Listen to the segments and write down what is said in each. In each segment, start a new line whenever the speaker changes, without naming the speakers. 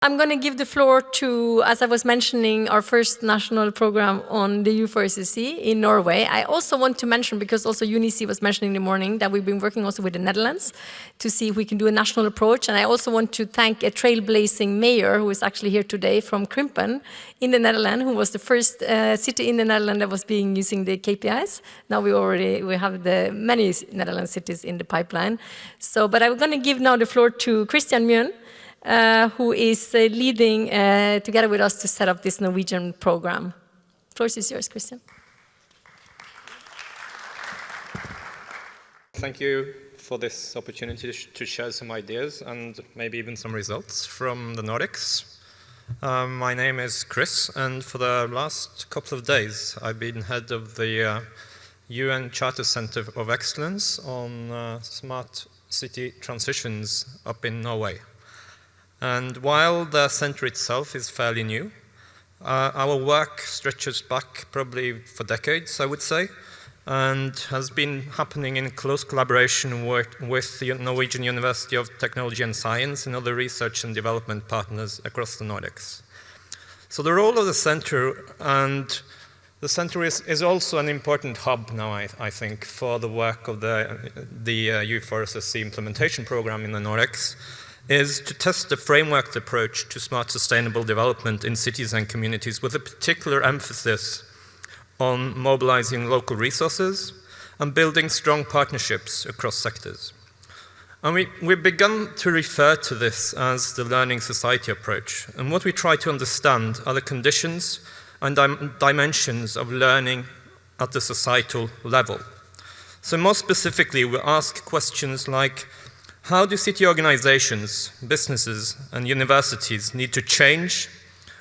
I'm going to give the floor to, as I was mentioning, our first national program on the U4SSC in Norway. I also want to mention, because also UNICE was mentioning in the morning, that we've been working also with the Netherlands to see if we can do a national approach. And I also want to thank a trailblazing mayor who is actually here today from Krimpen in the Netherlands, who was the first city in the Netherlands that was using the KPIs. Now we have the many Netherlands cities in the pipeline. So, but I'm going to give now the floor to Kristian Mjöen, who is leading together with us to set up this Norwegian program. The floor is yours, Kristian.
Thank you for this opportunity to share some ideas and maybe even some results from the Nordics. My name is Chris, and for the last couple of days I've been head of the UN Charter Center of Excellence on smart city transitions up in Norway. And while the center itself is fairly new, our work stretches back probably for decades, I would say, and has been happening in close collaboration with the Norwegian University of Technology and Science and other research and development partners across the Nordics. So the role of the center, and the center is also an important hub now, I think, for the work of the U4SSC implementation program in the Nordics, is to test the framework approach to smart sustainable development in cities and communities with a particular emphasis on mobilizing local resources and building strong partnerships across sectors. And we've begun to refer to this as the learning society approach. And what we try to understand are the conditions and dimensions of learning at the societal level. So more specifically, we ask questions like, how do city organizations, businesses, and universities need to change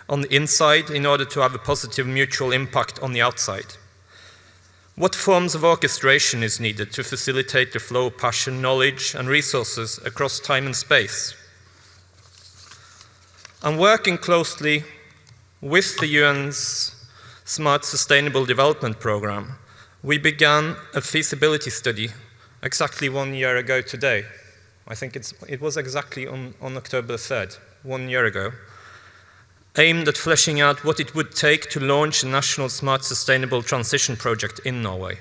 on the inside in order to have a positive mutual impact on the outside? What forms of orchestration is needed to facilitate the flow of passion, knowledge, and resources across time and space? And working closely with the UN's Smart Sustainable Development Program, we began a feasibility study exactly 1 year ago today. I think it was exactly on October 3rd, 1 year ago, aimed at fleshing out what it would take to launch a national smart sustainable transition project in Norway.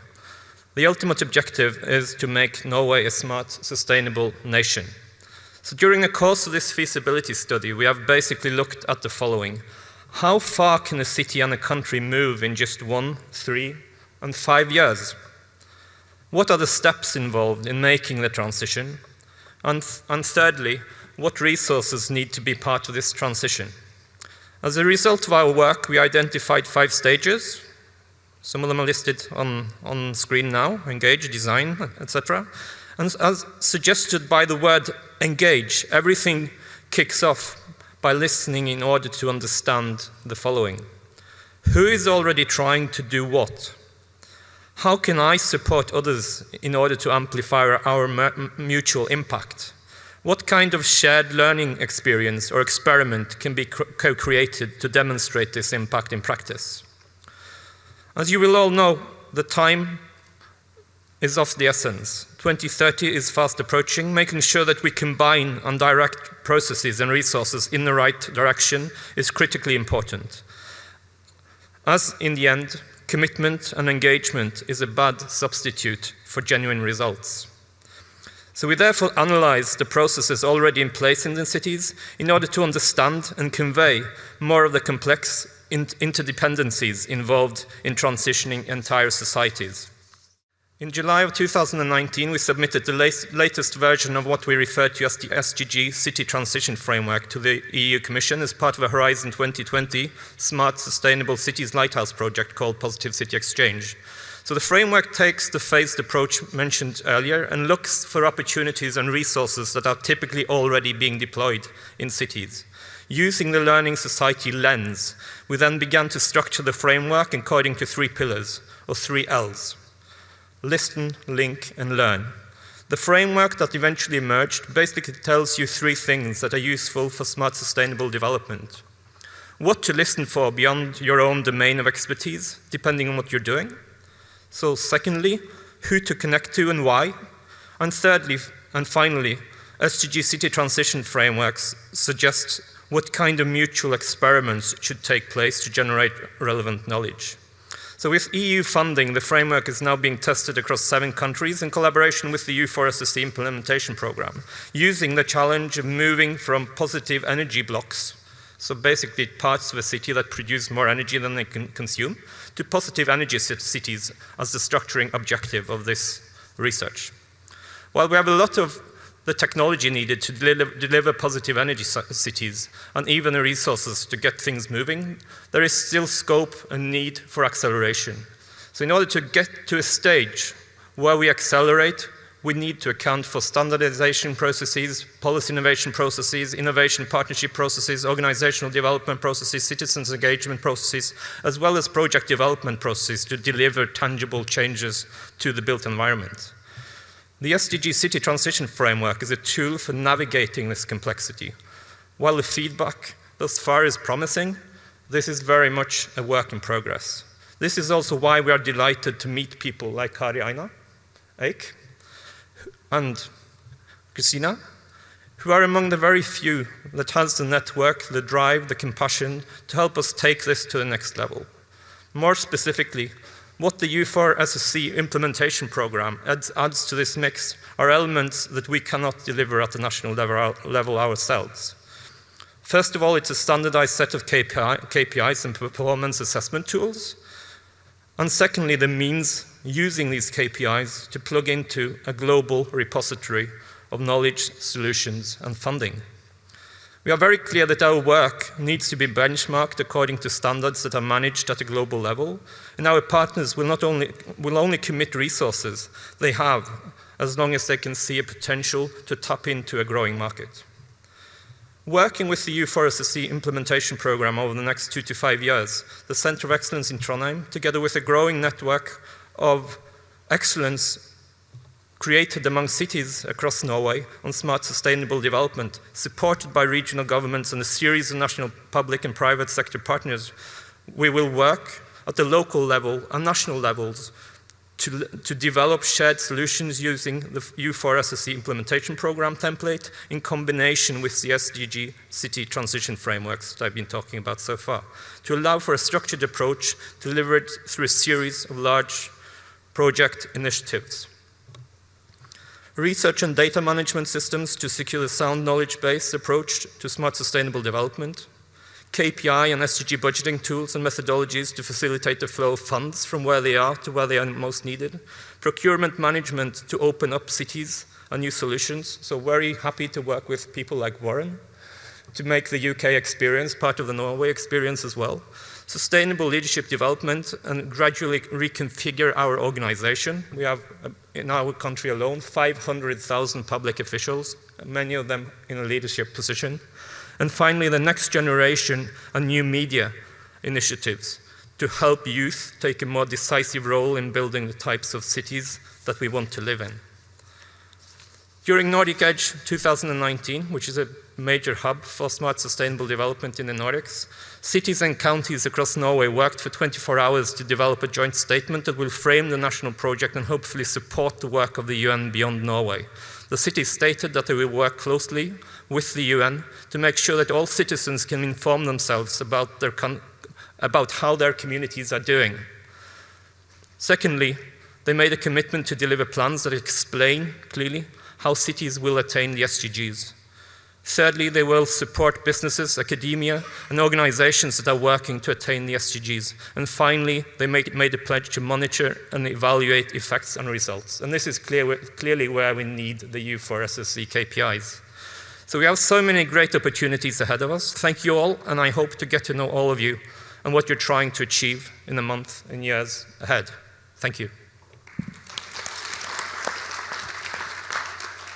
The ultimate objective is to make Norway a smart sustainable nation. So during the course of this feasibility study, we have basically looked at the following. How far can a city and a country move in just 1, 3, and 5 years? What are the steps involved in making the transition? And thirdly, what resources need to be part of this transition? As a result of our work, we identified 5 stages. Some of them are listed on screen now: engage, design, etc. And as suggested by the word engage, everything kicks off by listening in order to understand the following. Who is already trying to do what? How can I support others in order to amplify our mutual impact? What kind of shared learning experience or experiment can be co-created to demonstrate this impact in practice? As you will all know, the time is of the essence. 2030 is fast approaching. Making sure that we combine and direct processes and resources in the right direction is critically important. As in the end, commitment and engagement is a bad substitute for genuine results. So we therefore analyze the processes already in place in the cities in order to understand and convey more of the complex interdependencies involved in transitioning entire societies. In July of 2019, we submitted the latest version of what we refer to as the SDG City Transition Framework to the EU Commission as part of a Horizon 2020 Smart Sustainable Cities Lighthouse project called Positive City Exchange. So the framework takes the phased approach mentioned earlier and looks for opportunities and resources that are typically already being deployed in cities. Using the learning society lens, we then began to structure the framework according to 3 pillars, or 3 Ls. Listen, link, and learn. The framework that eventually emerged basically tells you 3 things that are useful for smart sustainable development. What to listen for beyond your own domain of expertise, depending on what you're doing. So secondly, who to connect to and why. And thirdly, and finally, SDG City Transition Frameworks suggest what kind of mutual experiments should take place to generate relevant knowledge. So with EU funding, the framework is now being tested across 7 countries in collaboration with the U4SSC implementation program, using the challenge of moving from positive energy blocks, so basically parts of a city that produce more energy than they can consume, to positive energy cities as the structuring objective of this research. While we have a lot of the technology needed to deliver positive energy cities, and even the resources to get things moving, there is still scope and need for acceleration. So in order to get to a stage where we accelerate, we need to account for standardization processes, policy innovation processes, innovation partnership processes, organizational development processes, citizens engagement processes, as well as project development processes to deliver tangible changes to the built environment. The SDG City Transition Framework is a tool for navigating this complexity. While the feedback thus far is promising, this is very much a work in progress. This is also why we are delighted to meet people like Kari Aina Eik and Christina, who are among the very few that has the network, the drive, the compassion to help us take this to the next level. More specifically, what the U4SSC implementation program adds to this mix are elements that we cannot deliver at the national level ourselves. First of all, it's a standardized set of KPIs and performance assessment tools. And secondly, the means using these KPIs to plug into a global repository of knowledge, solutions, and funding. We are very clear that our work needs to be benchmarked according to standards that are managed at a global level, and our partners will only commit resources they have as long as they can see a potential to tap into a growing market. Working with the U4SSC implementation program over the next 2 to 5 years, the Centre of Excellence in Trondheim, together with a growing network of excellence created among cities across Norway on smart sustainable development, supported by regional governments and a series of national public and private sector partners, we will work at the local level and national levels to develop shared solutions using the U4SSC implementation program template in combination with the SDG city transition frameworks that I've been talking about so far, to allow for a structured approach delivered through a series of large project initiatives. Research and data management systems to secure a sound knowledge-based approach to smart sustainable development, KPI and SDG budgeting tools and methodologies to facilitate the flow of funds from where they are to where they are most needed, procurement management to open up cities and new solutions, so very happy to work with people like Warren to make the UK experience part of the Norway experience as well, sustainable leadership development and gradually reconfigure our organization. We have, in our country alone, 500,000 public officials, many of them in a leadership position. And finally, the next generation and new media initiatives to help youth take a more decisive role in building the types of cities that we want to live in. During Nordic Edge 2019, which is a major hub for smart sustainable development in the Nordics, cities and counties across Norway worked for 24 hours to develop a joint statement that will frame the national project and hopefully support the work of the UN beyond Norway. The cities stated that they will work closely with the UN to make sure that all citizens can inform themselves about how their communities are doing. Secondly, they made a commitment to deliver plans that explain clearly how cities will attain the SDGs. Thirdly, they will support businesses, academia, and organizations that are working to attain the SDGs. And finally, they made a pledge to monitor and evaluate effects and results. And this is clearly where we need the U4SSC KPIs. So we have so many great opportunities ahead of us. Thank you all, and I hope to get to know all of you and what you're trying to achieve in the months and years ahead. Thank you.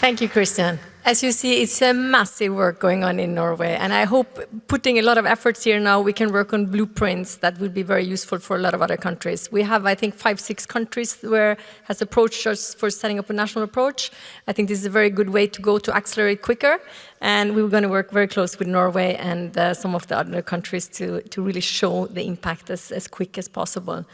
Thank you, Kristian. As you see, it's a massive work going on in Norway, and I hope putting a lot of efforts here now, we can work on blueprints that will be very useful for a lot of other countries. We have, I think, 5-6 countries where has approached us for setting up a national approach. I think this is a very good way to go to accelerate quicker, and we're going to work very close with Norway and some of the other countries to really show the impact as quick as possible.